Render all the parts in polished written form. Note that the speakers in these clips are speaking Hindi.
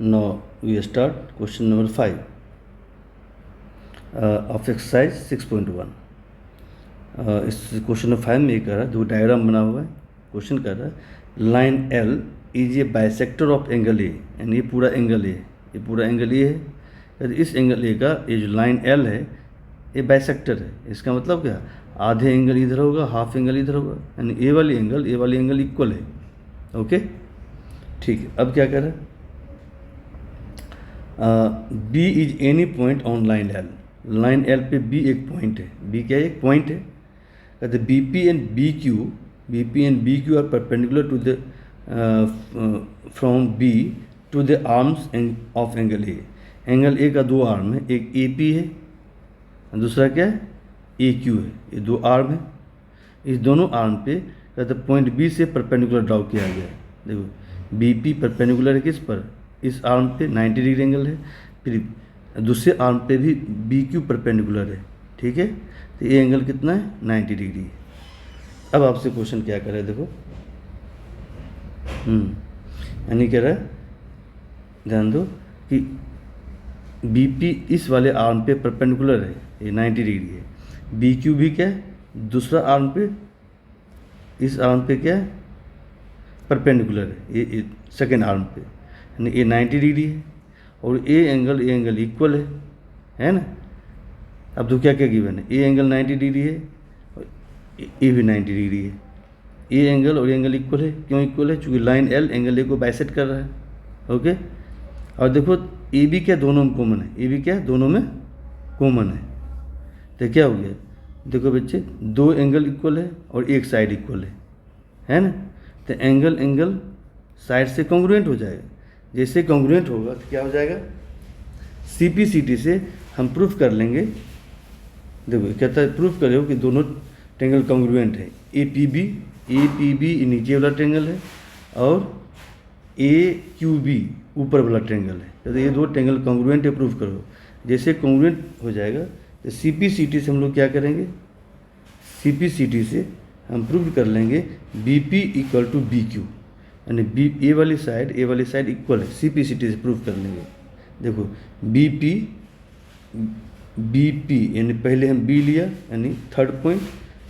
Now we start question number 5 of exercise 6.1. इस क्वेश्चन नंबर 5 में ये कर रहा है, दो डायग्राम बना हुआ है. क्वेश्चन कर रहा है line L is a bisector of angle ए, यानी ये पूरा एंगल ए, ये पूरा एंगल ए है. तो इस एंगल ए का ये जो लाइन L है ये बाइसेक्टर है. इसका मतलब क्या, आधे एंगल इधर होगा, हाफ एंगल इधर होगा, यानी ए वाली एंगल इक्वल है. ओके ठीक है. अब क्या कर रहा है, B is any point on line L. Line L पे बी एक पॉइंट है. बी क्या है, एक पॉइंट है. कहते B P and B Q are perpendicular to the from B to the arms of angle A. Angle A का दो आर्म है, एक ए पी है, दूसरा क्या है ए क्यू है. ये दो आर्म है. इस दोनों आर्म पे कहते पॉइंट बी से परपेंडिकुलर ड्रॉ किया गया है. देखो बी पी परपेंडिकुलर है किस पर, इस आर्म पे 90 डिग्री एंगल है, फिर दूसरे आर्म पे भी बी क्यू परपेंडिकुलर है. ठीक है, तो ये एंगल कितना है, 90 डिग्री है. अब आपसे क्वेश्चन क्या कर रहा है, देखो यानी कह रहा है, ध्यान दो कि बी पी इस वाले आर्म पे परपेंडिकुलर है, ये 90 डिग्री है. बी क्यू भी क्या है, दूसरा आर्म पे, इस आर्म पे क्या है परपेंडिकुलर है, ये सेकेंड आर्म पे, यानी ये 90 डिग्री है. और ए एंगल इक्वल है ना. अब तो क्या क्या गिवन है, ए एंगल 90 डिग्री है और ए भी 90 डिग्री है. ए एंगल और एंगल इक्वल है. क्यों इक्वल है, चूँकि लाइन एल एंगल ए को बाइसेक्ट कर रहा है. ओके, और देखो ए बी क्या दोनों में कॉमन है, ए बी क्या दोनों में कॉमन है. तो क्या हो गया, देखो बच्चे दो एंगल इक्वल है और एक साइड इक्वल है ना. तो एंगल साइड से कॉन्ग्रुएंट हो जाएगा. जैसे कॉन्ग्रुएंट होगा तो क्या हो जाएगा, CPCT से हम प्रूफ कर लेंगे. देखो कहता है प्रूफ करो कि दोनों ट्रेंगल कॉन्ग्रुएंट है. APB नीचे वाला ट्रेंगल है और AQB ऊपर वाला ट्रेंगल है. तो ये दो ट्रेंगल कॉन्ग्रुएंट है, प्रूफ करो. जैसे कॉन्ग्रुएंट हो जाएगा तो CPCT से हम लोग क्या करेंगे, CPCT से हम प्रूफ कर लेंगे BP इक्वल टू BQ, यानी ए वाली साइड इक्वल है. CPCT से प्रूफ कर लेंगे. देखो BP यानी पहले हम B लिया यानी थर्ड पॉइंट,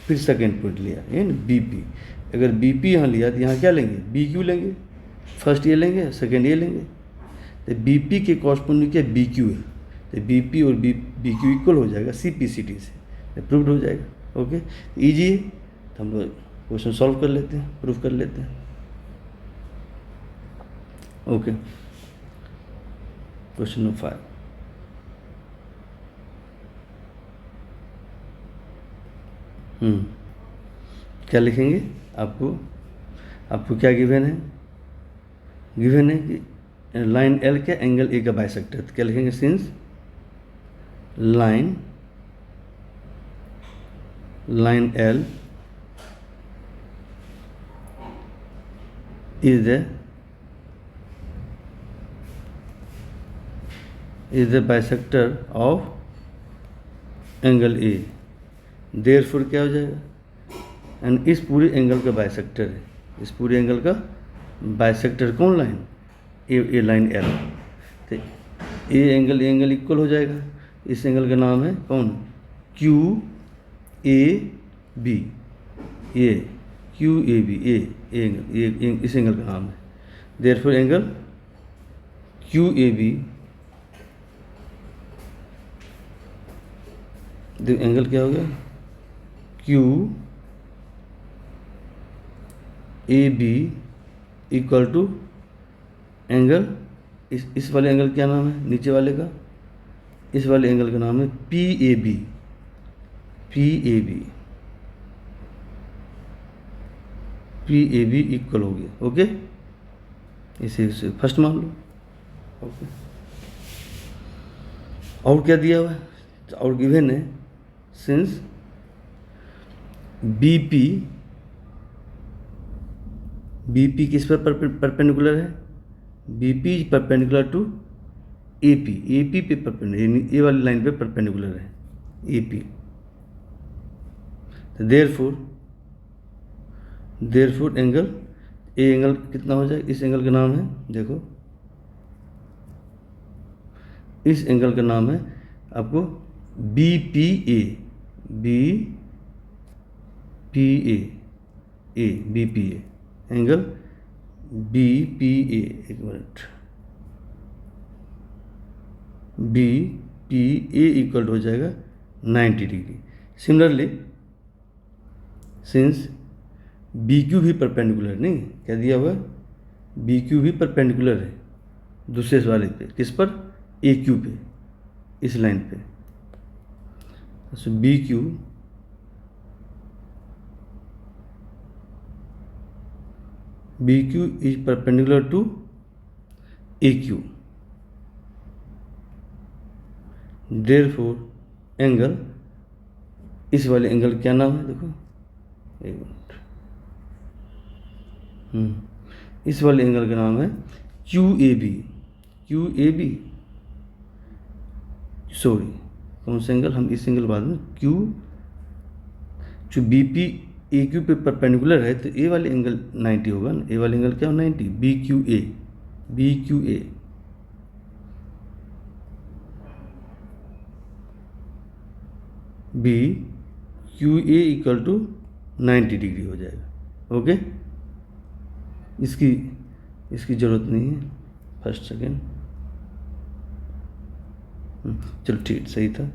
फिर सेकेंड पॉइंट लिया यानी BP. अगर BP यहाँ लिया तो यहाँ क्या लेंगे, BQ लेंगे. फर्स्ट ये लेंगे, सेकेंड ये लेंगे. तो BP के कॉरस्पॉन्डिंग क्या BQ है. तो BP और BQ इक्वल हो जाएगा CPCT से, प्रूव्ड हो जाएगा. ओके, ईजी है. तो हम लोग क्वेश्चन सॉल्व कर लेते हैं, प्रूफ कर लेते हैं. Okay, question number 5. क्या लिखेंगे, आपको क्या गिवन है, कि लाइन एल के एंगल ए का बाइसेक्टर. तो क्या लिखेंगे, since line L is the bisector of angle A. Therefore क्या हो जाएगा, एंड इस पूरे एंगल का बाइसेक्टर है. इस पूरे एंगल का बाइसेक्टर कौन लाइन, ए लाइन एल. तो ए एंगल इक्वल हो जाएगा. इस एंगल का नाम है कौन, QAB. ये QAB एंगल, इस एंगल का नाम है. देयरफॉर एंगल QAB, देखो एंगल क्या हो गया, QAB इक्वल टू एंगल, इस वाले एंगल क्या नाम है, नीचे वाले का, इस वाले एंगल का नाम है PAB. PAB इक्वल हो गया. ओके, इसे फर्स्ट मान लो. ओके, और क्या दिया हुआ है, और गिवन है सिंस BP किस पर परपेंडिकुलर है, BP परपेंडिकुलर टू AP पे परपेंडिकुलर, ए वाली लाइन पे परपेंडिकुलर है AP. तो देयरफॉर एंगल, ए एंगल कितना हो जाए, इस एंगल का नाम है देखो इस एंगल का नाम है आपको B P A, B P A, B P A, angle B P A, एक minute, B P A equal हो जाएगा 90 degree. Similarly since B Q भी परपेंडिकुलर, नहीं क्या दिया हुआ है, बी क्यू भी परपेंडिकुलर है दूसरे वाले पे, किस पर, ए क्यू पे, इस लाइन पे। So B Q is perpendicular to A Q, therefore angle, इस वाले एंगल क्या नाम है, देखो एक मिनट, इस वाले एंगल का नाम है Q A B, Q A B, sorry कौन सा एंगल, हम इस एंगल बाद में, क्यू जो बी पी ए क्यू पे परपेंडिकुलर है तो ए वाले एंगल 90 होगा ना, ए वाले एंगल क्या हो 90, B Q A, B Q A, B Q A equal to 90 degree हो जाएगा। ओके, इसकी ज़रूरत नहीं है, फर्स्ट सेकेंड, चलो ठीक सही था,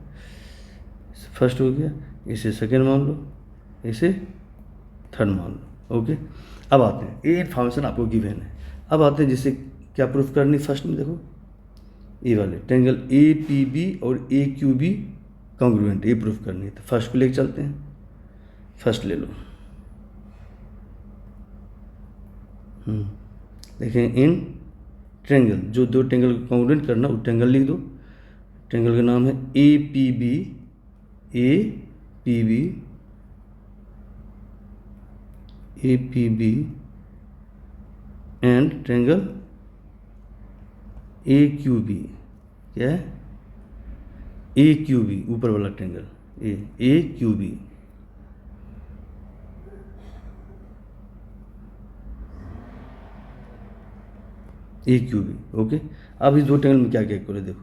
फर्स्ट हो गया, इसे सेकेंड मान लो, इसे थर्ड मान लो। ओके, अब आते हैं, ये इन्फॉर्मेशन आपको गिवन है। अब आते हैं जिससे क्या प्रूफ करनी, फर्स्ट में देखो ये वाले ट्रायंगल ए पी बी और ए क्यू बी कॉन्ग्रुएंट, ये प्रूफ करनी है। तो फर्स्ट को लेके चलते हैं, फर्स्ट ले लो, देखें इन ट्रायंगल, जो दो ट्रायंगल को कॉन्ग्रुएंट करना वो ट्रायंगल लिख दो। ट्रायंगल का नाम है A P B, A P B, A P B and triangle A Q B, क्या है, ए क्यू बी, ऊपर वाला triangle A Q B, A Q B. Okay, अब इस दो ट्रायंगल में क्या क्या इक्वल है, देखो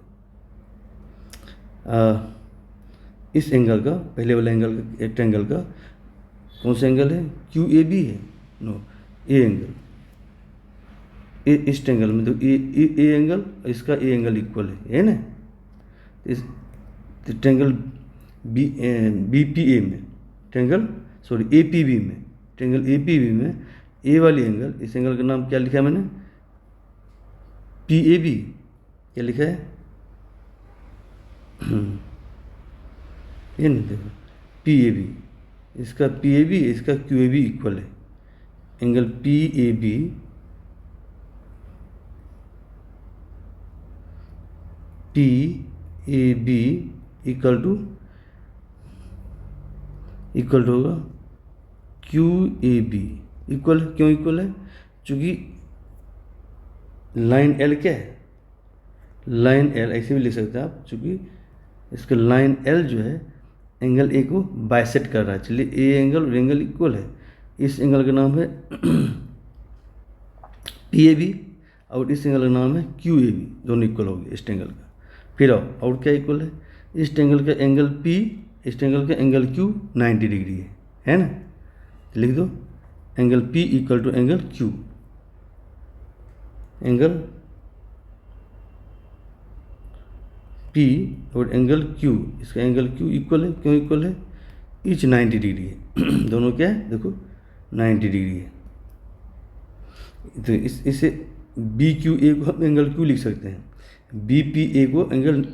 इस एंगल का, पहले वाला एंगल का, ट्रायंगल का कौन सा एंगल है, क्यू ए बी है, नो ए एंगल, इस ट्रायंगल में तो ए एंगल, इसका ए एंगल इक्वल है ना। इस ट्रायंगल बी पी ए में, triangle sorry A P B में, ट्रायंगल ए पी बी में ए वाली एंगल, इस एंगल का नाम क्या लिखा है मैंने, पी ए बी, क्या लिखा है, ये नहीं देखो पी ए बी, इसका पी ए बी, इसका क्यू ए बी इक्वल है, angle P A B equal to होगा क्यू ए बी, इक्वल, क्यों इक्वल है, चूँकि लाइन एल क्या है, लाइन एल ऐसे भी लिख सकते हैं आप, चूँकि इसका लाइन एल जो है एंगल ए को बाइसेक्ट कर रहा है, चलिए ए एंगल और एंगल इक्वल है, इस एंगल का नाम है पी ए बी और इस एंगल का नाम है क्यू ए बी, दोनों इक्वल हो गए इस एंगल का। फिर आओ और क्या इक्वल है, इस एंगल का एंगल पी, इस एंगल का एंगल क्यू 90 डिग्री है ना, तो लिख दो angle P equal to angle Q, angle P और एंगल क्यू, इसका एंगल क्यू इक्वल है, क्यों इक्वल है, ईच 90 डिग्री है, दोनों क्या है देखो 90 डिग्री है। तो इसे बी क्यू ए को हम एंगल क्यू लिख सकते हैं, बी पी ए को एंगल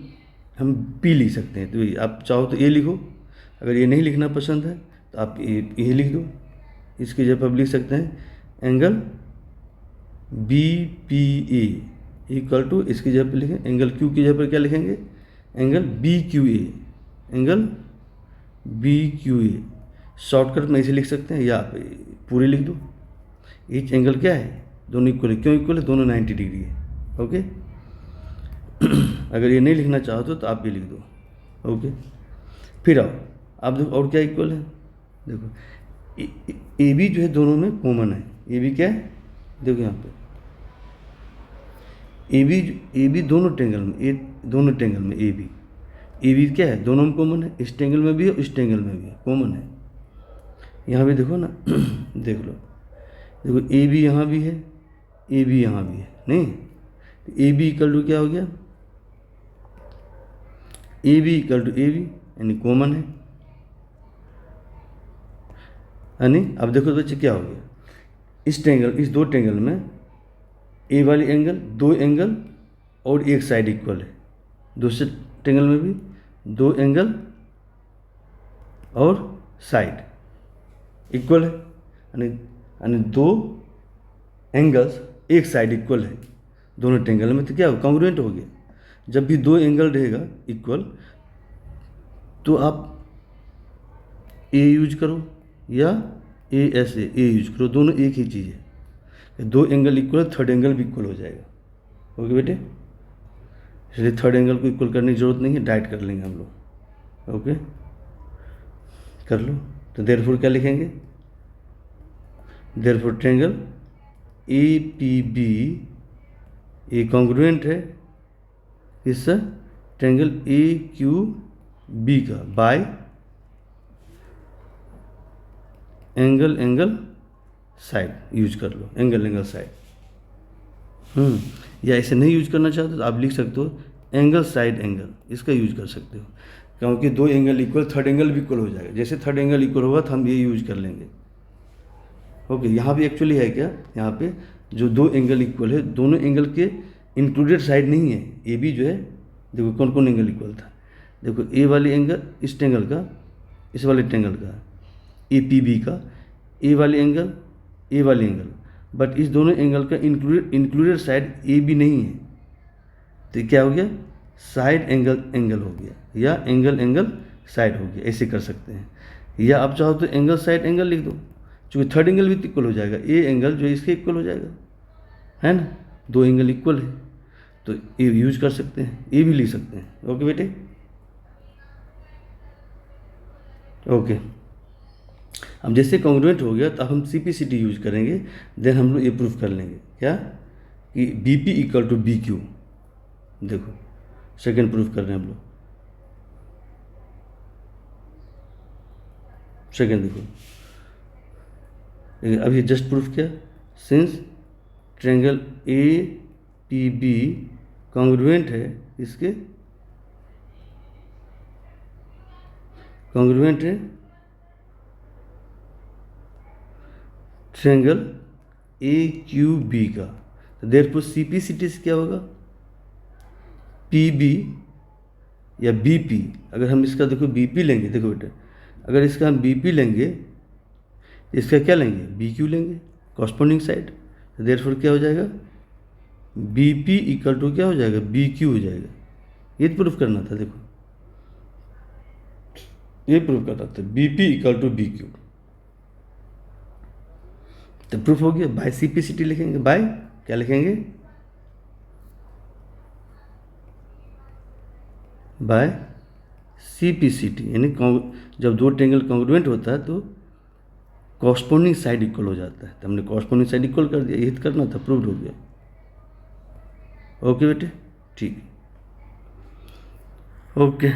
हम पी लिख सकते हैं। तो आप चाहो तो ए लिखो, अगर ये नहीं लिखना पसंद है तो आप ए लिख दो, इसकी जगह पर लिख सकते हैं angle B P A equal to, इसकी जगह पर लिखें एंगल क्यू की जगह पर क्या लिखेंगे, angle B Q A, angle B Q A, shortcut में इसे लिख सकते हैं या आप पूरे लिख दो। ईच एंगल क्या है, दोनों इक्वल है, क्यों इक्वल है, दोनों 90 डिग्री है। ओके अगर ये नहीं लिखना चाहो तो आप ये लिख दो। ओके, फिर आओ आप देखो और क्या इक्वल है, देखो ए बी जो है दोनों में कॉमन है, ए बी क्या है, देखो यहाँ पे ए बी दोनों ट्रायंगल में, दोनों ट्रेंगल में ए बी क्या है, दोनों में कॉमन है, इस ट्रेंगल में भी है, इस ट्रेंगल में भी है, कॉमन है। यहाँ भी देखो ना देख लो, देखो ए बी यहाँ भी है, ए बी यहाँ भी है, नहीं ए बी इक्वल टू क्या हो गया, A B equal to A B, यानी कॉमन है। यानी अब देखो बच्चे क्या हो गया, इस ट्रेंगल, इस दो ट्रेंगल में ए वाली एंगल, दो एंगल और एक साइड इक्वल है, दूसरे ट्रेंगल में भी दो एंगल और साइड इक्वल है, यानी दो एंगल्स एक साइड इक्वल है दोनों ट्रेंगल में, तो क्या हो, कॉन्ग्रुएंट हो गया। जब भी दो एंगल रहेगा इक्वल तो आप ए यूज करो या ए एस ए यूज करो, दोनों एक ही चीज़ है। दो एंगल इक्वल है, थर्ड एंगल भी इक्वल हो जाएगा। ओके बेटे, इसलिए थर्ड एंगल को इक्वल करने की जरूरत नहीं है, डायरेक्ट कर लेंगे हम लोग। ओके कर लो, तो देयरफॉर क्या लिखेंगे, therefore triangle A P B A congruent है इस ट्रेंगल ए क्यू बी का बाय एंगल साइड यूज कर लो, एंगल साइड। या ऐसे नहीं यूज करना चाहते तो आप लिख सकते हो एंगल साइड एंगल, इसका यूज कर सकते हो, क्योंकि दो एंगल इक्वल, थर्ड एंगल भी इक्वल हो जाएगा। जैसे थर्ड एंगल इक्वल होगा तो हम ये यूज कर लेंगे। ओके, यहाँ भी एक्चुअली है क्या, यहाँ पे जो दो एंगल इक्वल है, दोनों एंगल के इंक्लूडेड साइड नहीं है। ए बी जो है, देखो कौन कौन एंगल इक्वल था, देखो ए वाली एंगल इस ट्रेंगल का, इस वाले ट्रेंगल का, ए पी बी का, ए वाली एंगल, ए वाली एंगल, बट इस दोनों एंगल का इंक्लूडेड साइड ए बी नहीं है, तो क्या हो गया, साइड एंगल हो गया, या एंगल साइड हो गया, ऐसे कर सकते हैं। या आप चाहो तो एंगल साइड एंगल लिख दो, चूँकि थर्ड एंगल भी इक्वल हो जाएगा, ए एंगल जो है इसके इक्वल हो जाएगा, है ना, दो एंगल इक्वल है तो ए यूज कर सकते हैं, ए भी लिख सकते हैं। ओके बेटे, ओके। अब जैसे कॉन्ग्रुएंट हो गया तो अब हम CPCT यूज करेंगे, देन हम लोग ये प्रूफ कर लेंगे क्या, कि BP इक्वल टू BQ। देखो सेकेंड प्रूफ कर रहे हैं हम लोग, सेकेंड देखो, लेकिन अभी जस्ट प्रूफ किया, सिंस ट्रेंगल APB कॉन्ग्रुएंट है, इसके कॉन्ग्रुएंट है ट्रेंगल AQB का, तो देयरफॉर CPCT से क्या होगा, PB या BP। अगर हम इसका देखो BP लेंगे, देखो बेटा अगर इसका हम BP लेंगे, इसका क्या लेंगे, BQ लेंगे, कॉरस्पॉन्डिंग साइड, तो देयरफॉर क्या हो जाएगा, BP इक्वल टू क्या हो जाएगा, BQ हो जाएगा। ये तो प्रूफ करना था, देखो ये प्रूफ करना था, BP इक्वल टू BQ, तो प्रूफ हो गया। बाय CPCT लिखेंगे, बाय क्या लिखेंगे, बाय CPCT, यानी जब दो ट्रेंगल कॉन्ग्रुएंट होता है तो कॉरस्पॉन्डिंग साइड इक्वल हो जाता है, तो हमने कॉरस्पॉन्डिंग साइड इक्वल कर दिया, यही तो करना था, प्रूव्ड हो गया। ओके बेटे, ठीक, ओके।